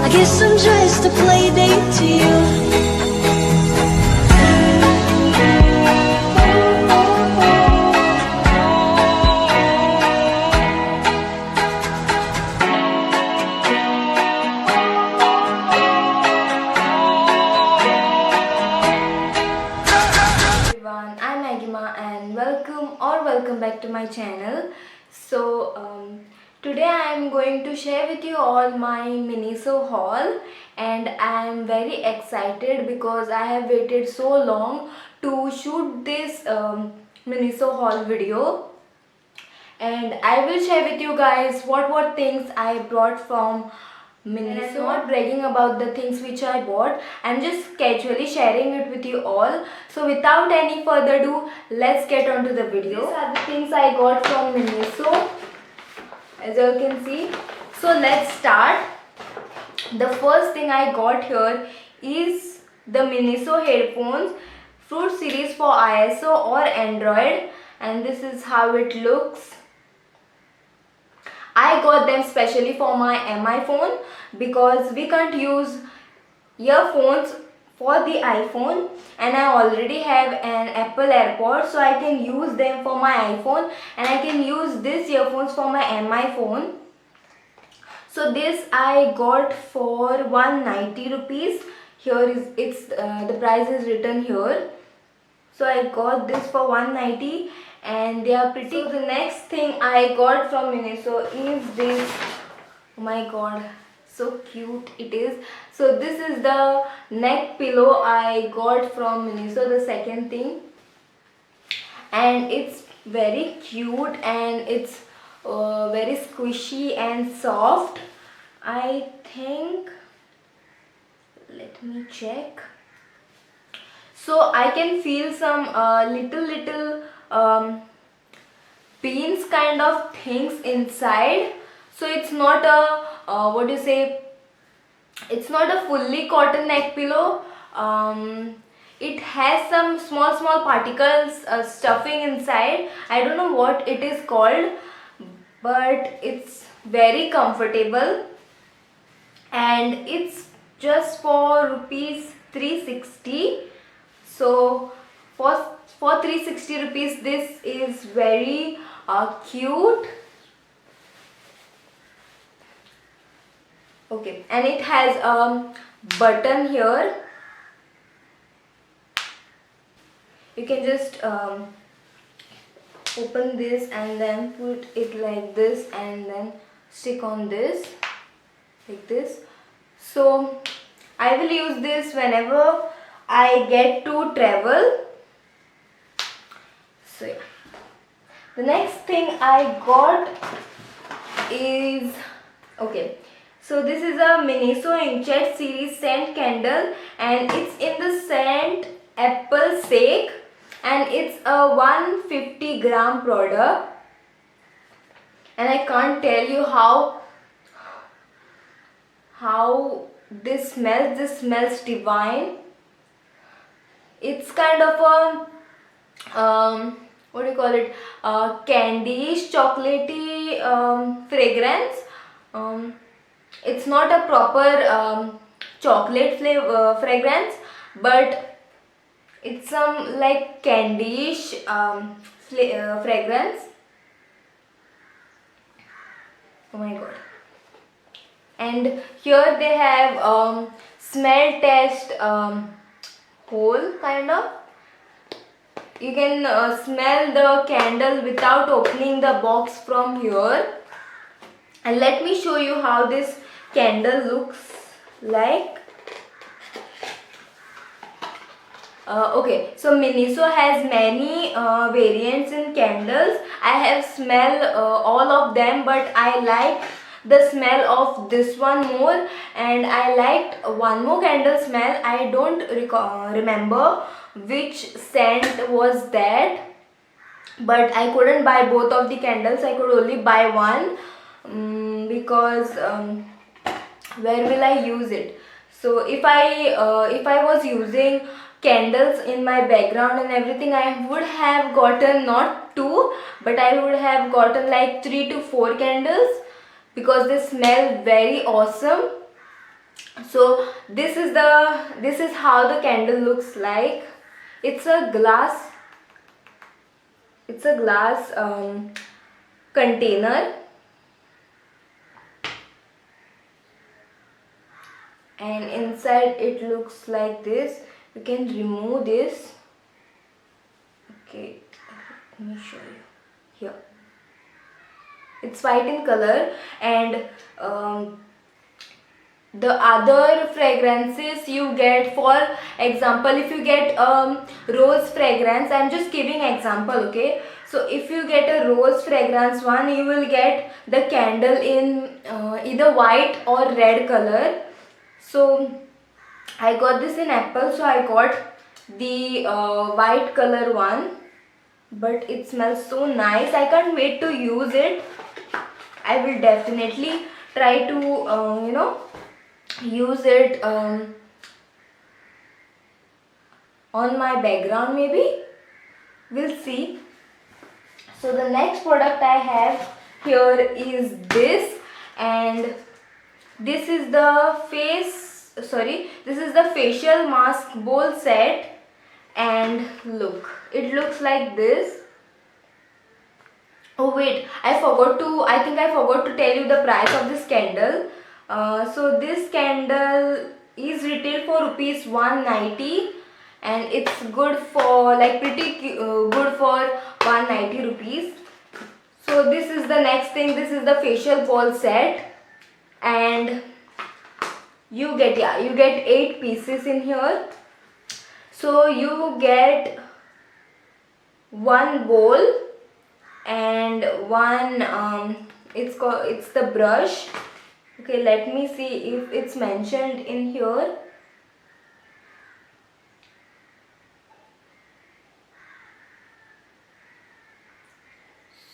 I guess I'm just a play date to you. Everyone, I'm Agima and welcome back to my channel. Today I am going to share with you all my Miniso haul, and I am very excited because I have waited so long to shoot this Miniso haul video, and I will share with you guys what things I brought from Miniso. I'm not bragging about the things which I bought. I'm just casually sharing it with you all. So without any further ado, let's get on to the video. These are the things I got from Miniso, as you can see. So let's start. The first thing I got here is the Miniso headphones, Fruit series for ISO or Android, and this is how it looks. I got them specially for my MI phone because we can't use earphones for the iPhone, and I already have an Apple AirPods, so I can use them for my iPhone and I can use these earphones for my MI phone. So this I got for 190 rupees. Here is the price is written here. So I got this for 190 and they are pretty. So the next thing I got from Miniso is this. Oh my god, so cute it is. So this is the neck pillow I got from Miniso, the second thing, and it's very cute and it's very squishy and soft. I think, let me check. So I can feel some little beans kind of things inside. So it's not a what do you say, it's not a fully cotton neck pillow. It has some small particles stuffing inside. I don't know what it is called, but it's very comfortable and it's just for rupees 360. So for 360 rupees, this is very cute. Okay, and it has a button here. You can just open this and then put it like this and then stick on this like this. So I will use this whenever I get to travel. So yeah. The next thing I got is, okay, so this is a Miniso Inkjet series scent candle and it's in the scent Apple Shake and it's a 150 gram product, and I can't tell you how this smells. This smells divine. It's kind of a what do you call it, candyish chocolatey fragrance. It's not a proper chocolate flavor fragrance, but it's some like candyish fragrance. Oh my god. And here they have smell test hole kind of. You can smell the candle without opening the box from here. And let me show you how this candle looks like. Okay, so Miniso has many variants in candles. I have smelled all of them, but I like the smell of this one more, and I liked one more candle smell. I don't remember which scent was that, but I couldn't buy both of the candles. I could only buy one because where will I use it? So if I was using candles in my background and everything, I would have gotten not 2, but I would have gotten like 3 to 4 candles because they smell very awesome. So this is how the candle looks like. It's a glass, container, and inside it looks like this. You can remove this. Okay, let me show you here. It's white in color, and the other fragrances you get, for example, if you get rose fragrance, I'm just giving example, okay? So if you get a rose fragrance one, you will get the candle in either white or red color. So I got this in apple, so I got the white color one, but it smells so nice. I can't wait to use it. I will definitely try to use it on my background, maybe. We'll see. So the next product I have here is this, and this is the facial mask bowl set, and look, it looks like this. Oh wait, I think I forgot to tell you the price of this candle. So this candle is retail for rupees 190, and it's good for good for 190 rupees. So this is the next thing. This is the facial ball set, and you get 8 pieces in here. So you get one bowl and one it's the brush. Okay, let me see if it's mentioned in here.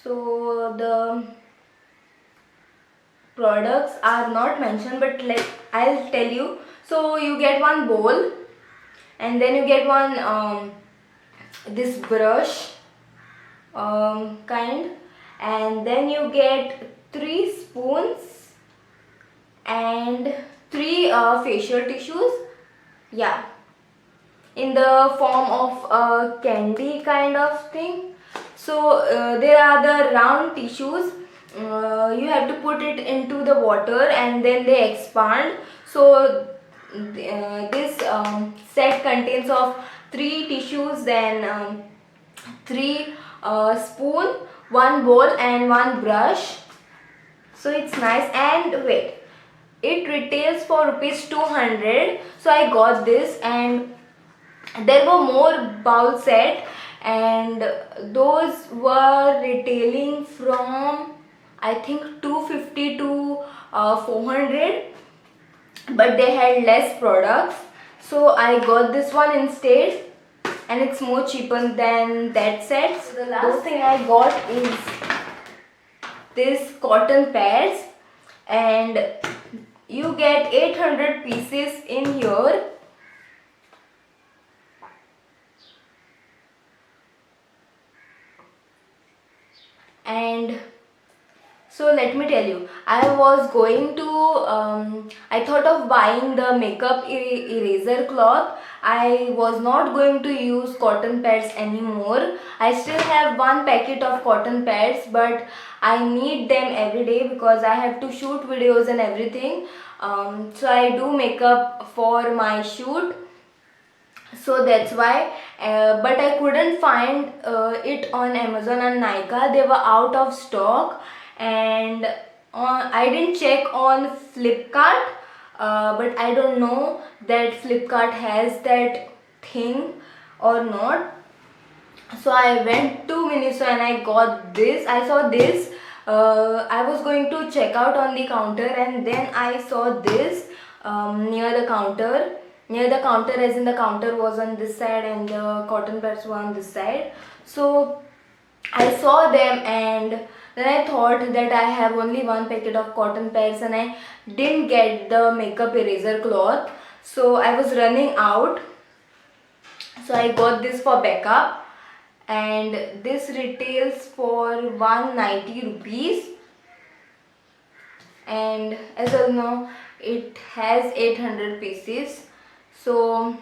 So the products are not mentioned, but I'll tell you. So you get one bowl, and then you get one this brush kind, and then you get 3 spoons and 3 facial tissues, yeah, in the form of a candy kind of thing. So there are the round tissues. You have to put it into the water and then they expand. So this set contains of 3 tissues, then 3 spoon, 1 bowl and 1 brush. So it's nice. And wait, it retails for rupees 200. So I got this, and there were more bowl set, and those were retailing from I think 250 to 400, but they had less products. So I got this one instead, and it's more cheaper than that set. So the last thing I got is this cotton pads, and you get 800 pieces in here. And so let me tell you, I was going to I thought of buying the makeup eraser cloth. I was not going to use cotton pads anymore. I still have one packet of cotton pads, but I need them every day because I have to shoot videos and everything. So I do makeup for my shoot, so that's why. But I couldn't find it on Amazon and Nykaa. They were out of stock, and I didn't check on Flipkart, but I don't know that Flipkart has that thing or not. So I went to Miniso and I got this. I saw this. I was going to check out on the counter, and then I saw this near the counter. Near the counter, as in the counter was on this side and the cotton pads were on this side. So I saw them, and then I thought that I have only one packet of cotton pads and I didn't get the makeup eraser cloth. So I was running out. So I got this for backup, and this retails for 190 rupees. And as I know, it has 800 pieces. So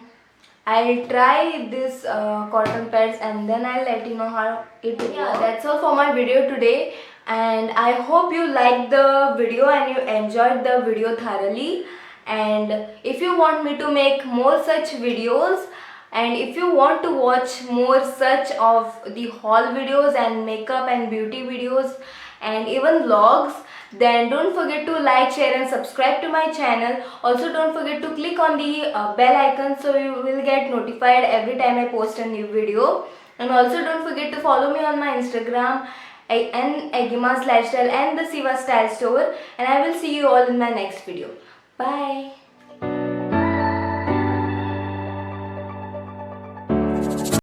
I'll try this cotton pads and then I'll let you know how it will work. That's all for my video today, and I hope you liked the video and you enjoyed the video thoroughly. And if you want me to make more such videos, and if you want to watch more such of the haul videos and makeup and beauty videos and even vlogs, then don't forget to like, share and subscribe to my channel. Also don't forget to click on the bell icon so you will get notified every time I post a new video. And also don't forget to follow me on my Instagram and Agima's Lifestyle and the Siva Style Store. And I will see you all in my next video. Bye.